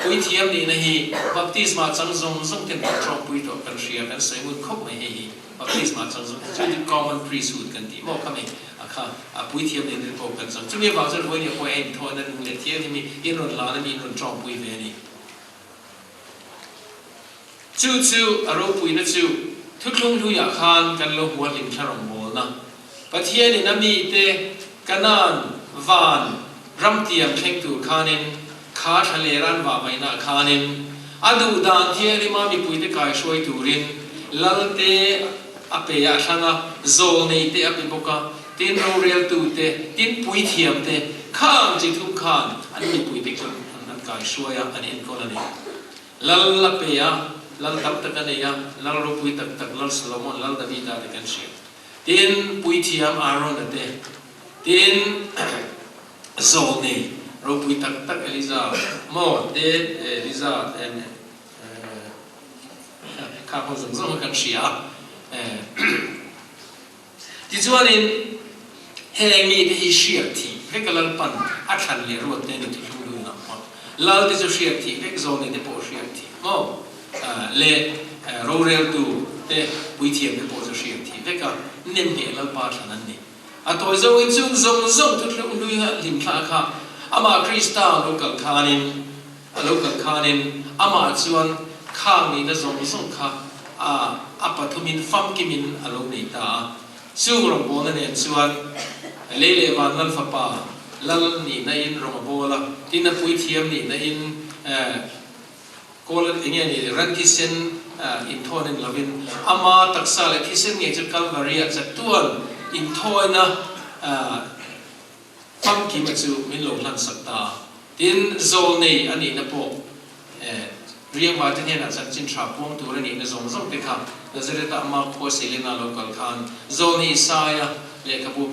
ปุยเทียมนี่นะฮีบัพติศมาจังส่งถึงจ้องปุยตัวกันเชียร์กันใส่หุ่นคบไม่ให้ฮีบัพติศมาจังส่งจุดที่ common priesthood กันที่มองคำนี้ค่ะปุยเทียมนี่นั่นพอกันส่งจุดนี้บางส่วนปุยเนี่ยพอเองทอนนั่นเลยเทียมที่มีอินนลานั่นมีอินนจ้องปุยเวนี่จู่อารมณ์ปุยนะจู่ทุกลุงทุกอย่างขานกันโลหัวลิงชะรมโมนะประเทศนี้นะมีแต่กันนานวานรำเตียมเพ่งตูขานินขาทะเลรันว่าไม่น่าขานินอดูดานเทียริมามีปุยแต่กายช่วยตูรินลัลเตอเปียช่างโซลในเตอเปีบกะตินโรเรียลตูเตตินปุยเทียมเตข้างจิทุกขานอันนี้ปุยแต่คนนั้นกายช่วยอันนี้คนละนี่ลัลเปียลัลตับตะกันเนี่ยลัลรูปุยตักลัลสโลมอนลัลดาวิดาเด็กันเชียตินปุยเทียมอารอนเตตินโซนีรูปุยตักเอลิซาโมเตเอลิซาเอ็นข้าพเจ้าส่งกันเชียที่จวนนี้เฮมีเดฮิเชียทีเวกลัลปันอัชันเลรวดเนนที่ดูดูนะลัลที่จะเชียทีเวกโซนีเดโปเชียทีโมเลโรเรลตูเตปุยเทียมเดโปเชียทีเวกเนมเฮลัลปาชันนั่นนี่อัตโตยจะวิ่งส่งทุกเรื่องดูอย่างลิมคลาค่ะอามาคริสต์โลกัลคานินอามาชวน ข้างนี้นะส่งข้าอัปทุมินฟัมกิมินอารมณ์นี้ตาสู้รบโบนั่นเองส่วนเล่ๆวันนั่นฟ้าป่าลัลนี่นั่นรบโบละที่นั่นปุยเทียมนี่นั่นก็เลยอย่างเงี้ยนี่รันคิเซนอินทอนินลาวินอามาตักษาเลยคิเซนเนี่ยจะกัลวารีจะตัวอินทอยนะฟังกิมจูมินโลลันสักตาดินโซนนี่อันนี้นะพวกเรียกว่าที่เนี่ยนะจันจินทราพวงตัวนี้นะส่งไปครับแต่จะได้ตามมาโคสิลินาโลกัลคันโซนนี้สายเรียกบุ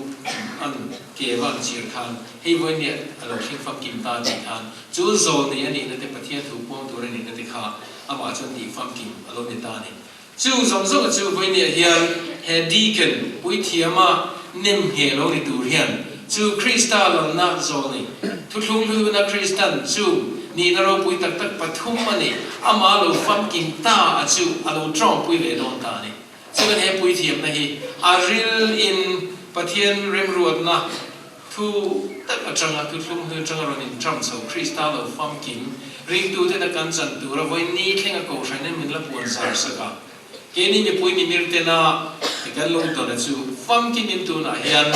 อันเกี่ยวกับจีรคันให้วันเนี่ยเราคิดฟังกิมตาจีคันจูโซนนี้อันนี้นะที่ประเทศถูกพวงตัวนี้นะที่ข้าอามาจนดีฟังกิมอารมณ์ตาเนี่ยจูส่งจูวันเนี่ยเฮียนเฮดีกันปุยเทียมาเนิมเฮโลในตัวเฮียนจูคริสตัลนักโซนี่ทุกลุงนักคริสตันจูนี่นเราปุยตักปฐุมมันนี่อามาเราฟังกิมตาจูเราจ้องปุยเลดอนตานี่จูกันเฮปุยเทียมนะฮีอาริลอินประเทศเร่งรวดนะทุกตักจังทุกลุงจังเรานี่จ้องโซคริสตัลเราฟังกิมริงตัวเด็กกันจันตัวเราวันนี้แข่งกับเขาใช้ในมิลล์ปวนสารสกัดเกนี่มีปุยมีมิลเตน่ากันลงตัวนั้นจูฟังกิมินตัวน่ะเฮียน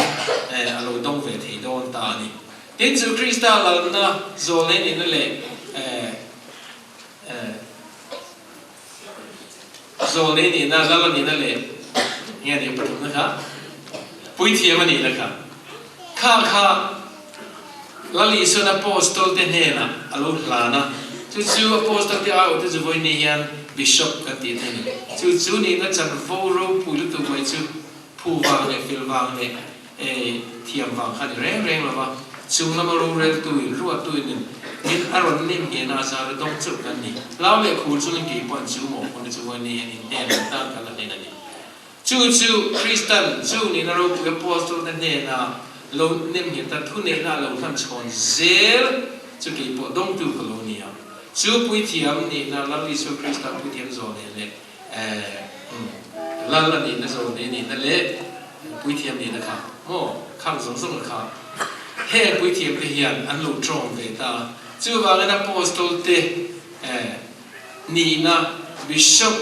เราต้องเวทีโดนตานี่เด็กจูคริสตัลเราน่ะโซเลนี่นั่นแหละโซเลนี่น่ะแล้วนี่นั่นแหละเนี่ยเดี๋ยวปฐมนะครับปุยเทียมันนี่นะครับข้าลลิสุนอพอสโตลเตเนนะอลุลานะจูอพอสโตลที่เอาที่จะวันนี้ยันบิชอปกันที่นี่จูนี่นะจันโฟโรปุยลุตุไว้จูผู้วางเนี่ยฟิลวางเนี่ยเทียมวางขันแรงหรอวะจูนำมารู้เรื่องตัวรู้ว่าตัวนึงมินอารมณ์นิ่มเห็นอาซาร์ต้องจุดกันนี่แล้วเวคูจูนกี่ปอนจูหมอคนจูวันนี้นี่เนี่ยตั้งกันแล้วนี่นั่นนี่จูคริสตันจูนี่นะรู้ว่าอพอสโตลเตเนนะเราเนี่ยมีแต่ทุนเนี่ยนะเราทำชนเซลจะกี่ปอดงตัวกโลเนียจูปุยเทียมนี่นะลัลลิสุคริสตันปุยเทียมโซนเนี่ยลัลนี่นะโซนนี่นั่นแหละปุยเทียมนี่นะครับโอ้ข้างส่งนะครับเฮ้ปุยเทียมไปเฮียนอันลุตรงเวตาจูว่ากันนะโพสต์ตัวเตนี่นะบิชอป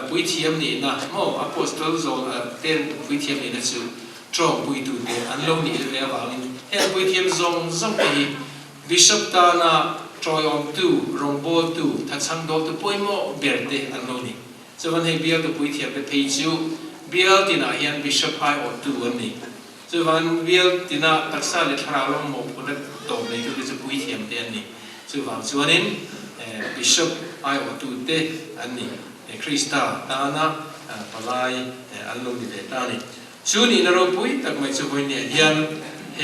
ปุยเทียมนี่นะโอ้อโพสต์ตัวโซนเต็มปุยเทียมนี่นะจูจ้องปุยดูเดอันลงนี่เรียกว่าเฮ้ปุยเทียมส่งไปบิชอปตานะจอยอมตูรงโบตูถ้าช่างโดตัวปุยโมเบิร์ดเดอันลงนี่จะวันให้เบียร์ตัวปุยเทียมไปเพย์จูเบียร์ที่น่ะเฮียนบิชอปไออตูอันนี้จะวันเบียร์ที่น่ะตักษาเลทราลงหมกคนนั้นตกเลยก็จะปุยเทียมเดอันนี้จะวันส่วนนี้บิชอปไออตูเดอันนี้คริสตัลตานะปลายอันลงนี่เดตานี่ชูนี่นรกปุยตักไม่ช่วยเนี่ยยันเฮ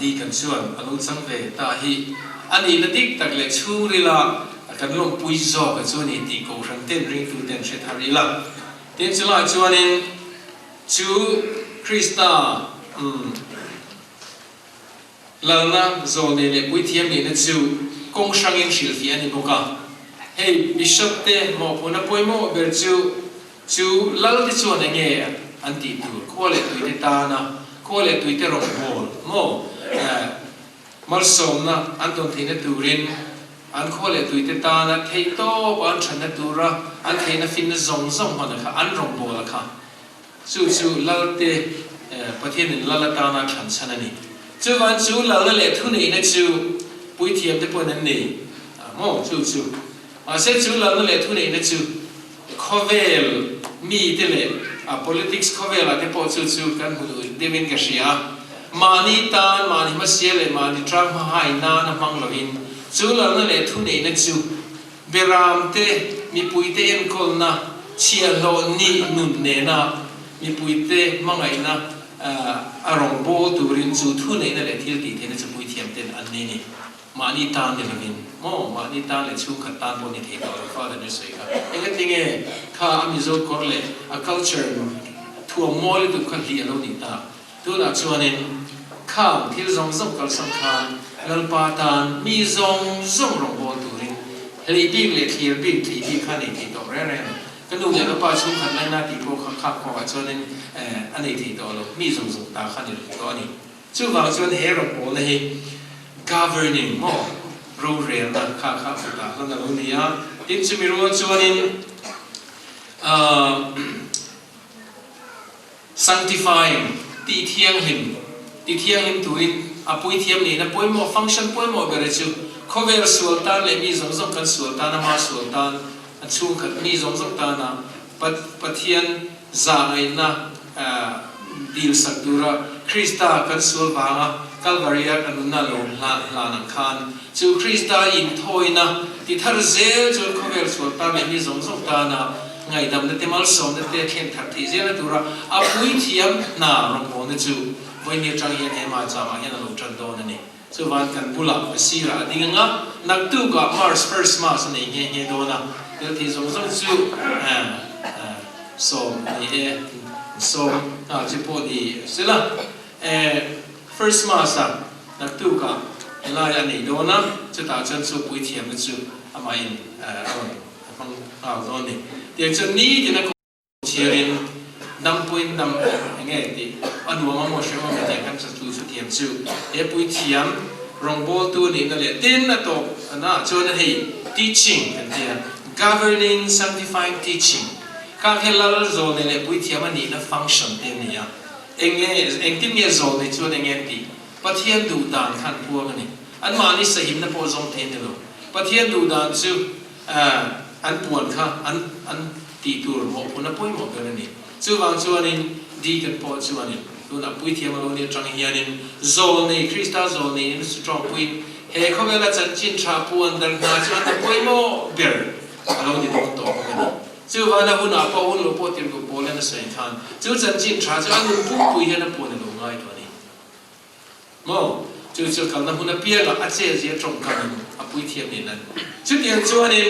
ดีกันส่วนอนุสังเวตาฮีอันนี้นัดดิกตักเล็กชูริลากันลงปุยโซกันส่วนนี้ตีโกชันเต้นริงตูเต้นเชตาริลาเต้นส่วนส่วนนี้ชูคริสตาลานาโซเนเลปุยเทียมนี่นัดชูกงช่างยิงศิลปีอันนี้บุกะเฮ้บิชอปเต้หมอพูนับปุยโมเบอร์ชูลาลที่ส่วนนี้อันที่ตัวโคเลตุยเตตานะโคเลตุยเตรองโบลโมมัลสมนะอันตรงที่นัตูรินอันโคเลตุยเตตานะเทโตอันฉันนัตูระอันเทนฟินซงมันนะคะอันรองโบลค่ะชูลาลเตประเทศนึงลาลตานะฉันฉันนี่จูวันชูลาลเลทุนี่นะชูปุยเทียมเตปนันนี่โมชูเสร็จชูลาลเลทุนี่นะชูคอเวลมีเตเลpolitics เขาเวลาที่พอสู้กันหูเดวินกับเชียมานีตานมานีมาเสียเลยมานีทรัมป์ให้นานมังลวินสู้แล้วนั่นแหละทุนนี้นั่นสู้เบรามเตมีปุยเตเอ็นคนนะเชียโลนี่นุ่นเนนะมีปุยเตมังไงนะอารมณ์โบตูรินสู้ทุนนี้นั่นแหละที่ตีเทนจะปุยเทียมเต็นอันนี้นี่มานีตานเดวินโมมานีตานเลยสู้ขัดตานบนนี้ที่เราฟ้าเดินสวยครับเอกติงข้ามีโจกอร์เลยa culture ทัวมอลตุขัดเลียโลนิตาตัวนักชวนนี้ข้ามที่ซงกัลสังขารลัลปาตานมีซงรองบอลตูรินเฮลิบิกเลทีบิกที่ขันนี้ที่ต่อเรื่อยๆก็ดูอย่างกับป้าชุมขัดไล่หน้าที่พวกข้าของชวนนี้อันนี้ที่ต่อแล้วมีซงตาขันนี้ตัวนี้ช่วงชวนเฮรองบอลเลย governing มั่ง รูเรียนนะข้าอุตาแล้วนะรู้เนี่ยที่จะมีรู้ชวนินsanctifying ตีเทียงหินตัวอินอาปุยเทียมนี่นะปุยโมฟังก์ชันปุยโมเบรจูเขาเวลส่วนตาเลยมีสองกันส่วนตานะมาส่วนตาช่วงขัดมีสองตานะปะเทียนจางนะดีลสักดูระคริสต์กันส่วนบางกัลวารีอันนั้นลงลานังคานจูคริสต์อินทอยนะที่ทาร์เซลจูเขาเวลส่วนตาเลยมีสองตานะไงดำนั่นเต็มอัลสอมนั่นเต็มเข็นทักที่เจ้าตัวระอาปุยเทียมน่ารำพงนั่นจูวันนี้จังเห็นเอ็มอาจามเห็นเราจันโดนั่นนี่จูวันกันบุลับสีระดิ่งงั้นนักตู้กับมาร์ส first mass นี่เห็นโดนะเดี๋ยวที่สองจูส่งนี่ส่งจะพูดดีสิละfirst mass นักตู้กับลายอันนี้โดนะจะต่างจันจูปุยเทียมนั่นจูอามาอินฟังโดนนี่เดี๋ยวจะนี้ที่นักเชียรินนำปุยนำยังไงดีอันว่ามันไม่ใช่ว่ามันจะกันจะตู้สุดเทียมจูปุยเทียมรองบอลตัวนี้นั่นแหละเต้นนั่นตัวน่ะจนให้ teaching กันเดีย governing sanctifying teaching ข้างเฮลัลโซนนี่แหละปุยเทียมอันนี้นะ function เต็มเนี่ยเองที่เนี่ยโซนนี่จนเองดีปะเทียนดูดานขันพวกนี่อันมานี่สหิมนะพอจงเทนนี่หรอปะเทียนดูดานจูอันปวดค่ะอันตีตัวหมกคนนั้นป่วยหมกกันนี่จูวางจูอันนี้ดีกันพอจูอันนี้ดูนับปุยเทียมเราเนี่ยจังเฮียนี่โซนี่คริสต์โซนี่นี่สุดจอมปุยเฮ้เขาเวลาจัดจินชาปวนดันนาจูอันนั้นป่วยหมกเบิร์เราเนี่ยต้องต่อกันนี่จูวางนะหุ่นอาปหุ่นลูกพ่อเทียมกับโบเลนส์ใช่ไหมจูจัดจินชาจูอันนั้นปุยเห็นปวนเราง่ายตัวนี้โม่จูกันนะหุ่นอาเปียละอาเจียเจียตรงกันอาปุยเทียมนี่นั่นจูเดียนจูอันนี้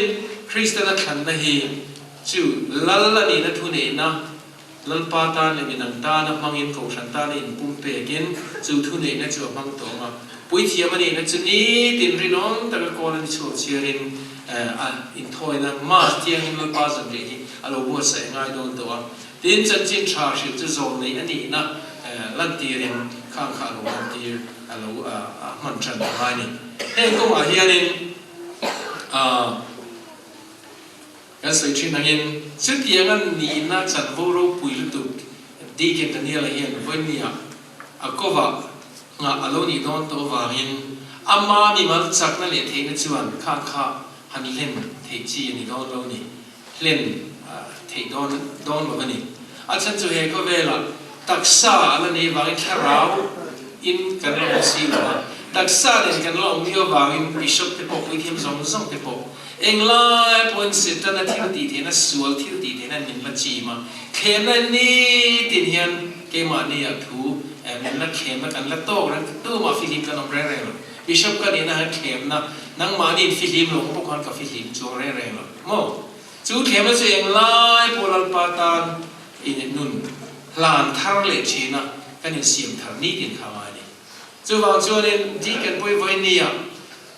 คริสต์นักขันนะเฮจูลัลนี่นะทุนเองนะลัลปาตาเนี่ยมีนันตานะมังอินโกชันตาเนี่ยปุ่มเปกินจูทุนเองนะจูมังโตมาปุยเทียมันนี่นะจูนี้ตินรินองแต่ก็กอลันชูเชียรินอินทอยนะมาเทียงลัลปาจังเลยอารมณ์ว่าใส่ง่ายโดนตัวตินจันจินชาชิจูโซนี่อันนี้นะลันตีรินข้างขาลงลันตีอารมณ์มันจันทร์ง่ายนี่เฮ้ก็มาเฮียนินก็สิ่งที่นั่งยินสิ่งที่ยังนี่น่าจะรู้รู้ปุยลุตุดีเกินตัวนี้อะไรเห็นวันนี้ก็ว่างาอารมณ์นี้โดนตัวว่าเห็นอามามีมันสักนั่นแหละที่นั่นชวนข้าฮันเล่นเทจีนี่โดนเรานี่เล่นเทโดนแบบนี้อาจารย์จะเห็นก็เวลาตักษาอะไรนี่ว่าแค่เราอินกันเราสิว่าตักษาเนี่ยกันเรามีว่าอินบิชอปเทปปุยที่มันส่งเทปเองล่ะพอนสิตนะที่เราตีเทนะสวลที่เราตีเทนะมินละจีมาเข้มนั่นนี่ตินเฮียนเกมาเนี่ยถูมินละเข้มกันละโต้กันตัวมาฟิลิปกันน้องเร่ๆเลยบิชอปกันเนี่ยนะเข้มนะนังมานี่ฟิลิปลงพวกคนกับฟิลิปจูเร่ๆเลยโม่จูเข้มแล้วเองล่ะพอลัลปาตานอินนุ่นหลานทาร์เลชีนะกันเนี่ยเสียงทาร์นี่ตินข้าวนี่จูบางจูเนี่ยดีกันไปไว้เนี่ย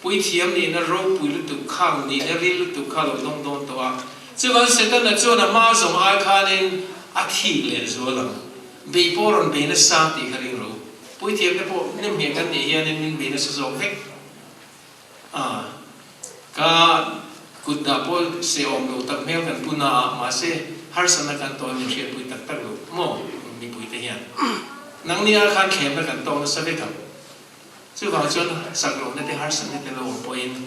ปุยเทียมนี่นะรู้ปุยลุตุข้างนี่นะริลุตุข้างเราต้องโดนตัวซึ่งวันเสร็จแล้วจูนะมาส่งอาคารินอาทิตย์เลยจูละเบย์ปอรันเบย์นะสามตีกันรู้ปุยเทียมเนี่ยพอเนี่ยเหมือนกันนี่ยันนี่เบย์นะสองเฟกก็กุดดาพอเสียอมรู้ตักเมลกันปุนามาเสฮาร์สันกันตัวมีเชียร์ปุยตักรู้โม่มีปุยเทียนนังนี่อาคารเข้มกันตัวนั้นสเปกครับซึ่งบางส่วนสักโลนั่นที่ฮาร์สันนี่เป็นโลพอยน์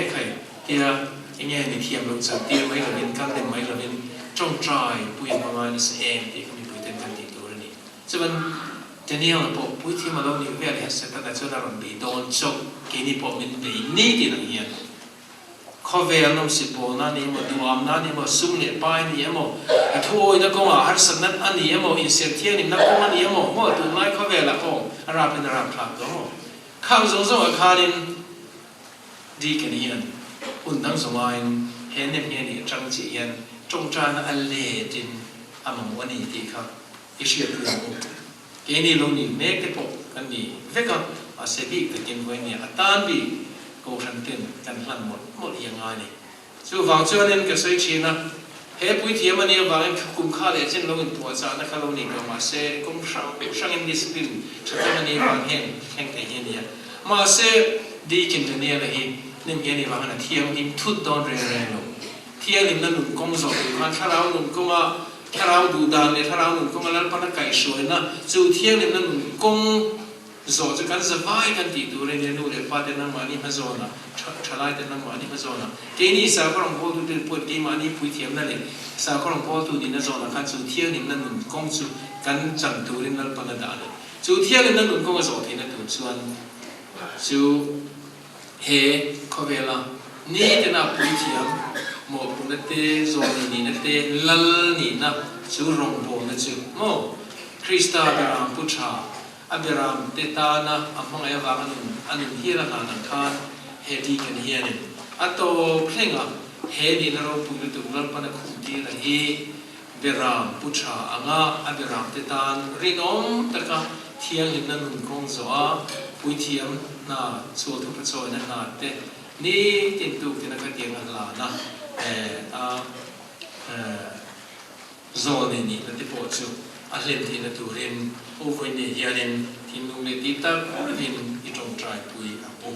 ใครที่อย่างเงี้ยนี่เทียมลงสักตีไว้เราเป็นกันเต็มไว้เราเป็นจ้องใจปุยประมาณนี้เองที่เขามีปุยเต็มกันติดตัวนี่ซึ่งมันจะเนี่ยเราบอกปุยที่มาเราเนี่ยเวลาเสร็จแต่ส่วนเราเป็นโดนจบกินนี่พอมันเป็นนี่ที่นั่งเงี้ยข้อเวลาเราสิบโอนั่นนี่มันดูอำนั่นนี่มันสุ่มเนี่ยไปนี่มั้งทั่วนักก็มาฮาร์สันนั่นอันนี้มั้งอินเสียเทียนี่นักก็อันนี้มั้งว่าตัวไม่ข้อเวลาก็อาราเป็นอาราพลาดก็ข้าวส่งอาคารินดีกันเฮียนอุ่นทั้งสมัยเห็นเนี่ยนี่จังจีเฮียนจงจานอัลเลดินอามังวันนี้ที่ครับอิเชียคือเกนี่ลงนี่เมฆที่พบกันนี่เวกันอาเซบิกกินไว้เนี่ยตานบีโกชันตินกันหลังหมดยังไงนี่ซึ่งฟังเชื่อเนี่ยก็สวยชีนะเฮ้ปุยเทียมันเนี่ยบางคุ้มค่าเลยเช่นเราเป็นตัวจานนะครับเราเนี่ยก็มาเซ่กุ้งช่างอินดิสซิปลินชุดมันเนี่ยบางแห่งแต่เนี่ยมาเซ่ ดีกินเนี่ยเลยนี่มีอะไรบ้างนะเที่ยงนี่ทุดตอนแรงๆลงเที่ยงนี่นั่นหนุนกงสอบมาถ้าเราหนุนก็มาถ้าเราดูดานเนี่ยถ้าเราหนุนก็มาแล้วปนไก่สวยนะจู่เที่ยงนี่นั่นหนุนกงสอบจะกันสบายกันตีดูเรียนรู้เลยป้าเดินน้ำมันนี่มาโซนะชลายเดินน้ำมันนี่มาโซนะเดี๋ยวนี้สาวก็ลองพูดดูพูดดีมานี่พูดเทียมนั่นเลยสาวก็ลองพูดดูดีนะโซนะกันจู่เที่ยงนี่นั่นหนุนกงจู่กันจังดูเรียนนั่นปนดานจู่เที่ยงนี่นั่นหนุนกงสอบที่นั่นดูส่วนจู่เฮเขาเวลานี่จะนับพูดเทียมหมดปุ่นเตะโซนี่นั่นเตะลัลนี่นับจู่รองโบนั่นจู่โมคริสต์อาเบรามพุทธาอับรามเตตานะอัมมังเอวาอันนี้ที่เราหนังคานเฮดีกันเฮียนี่อัตโตเพลงอ่ะเฮดีนเราพูดถึงเราปนคุมที่เราเฮเบรามพุทธาอ่างอับรามเตตานรินอมตะกะเทียงลินนันนุนกงโซอาปุยเทียมน่าโซทุกโซนั่นน่าเตนี่ติดตุกที่นักเตียงอันลานะโซนี่นี่นั่นที่ปวดซูอาเล่นที่นั่นตัวเรียนโอ้คนเนี่ยเฮียเรียนที่นุ่งเรียนที่ตั้งเรียนที่ตรงใจปุยอ่ะปุ๊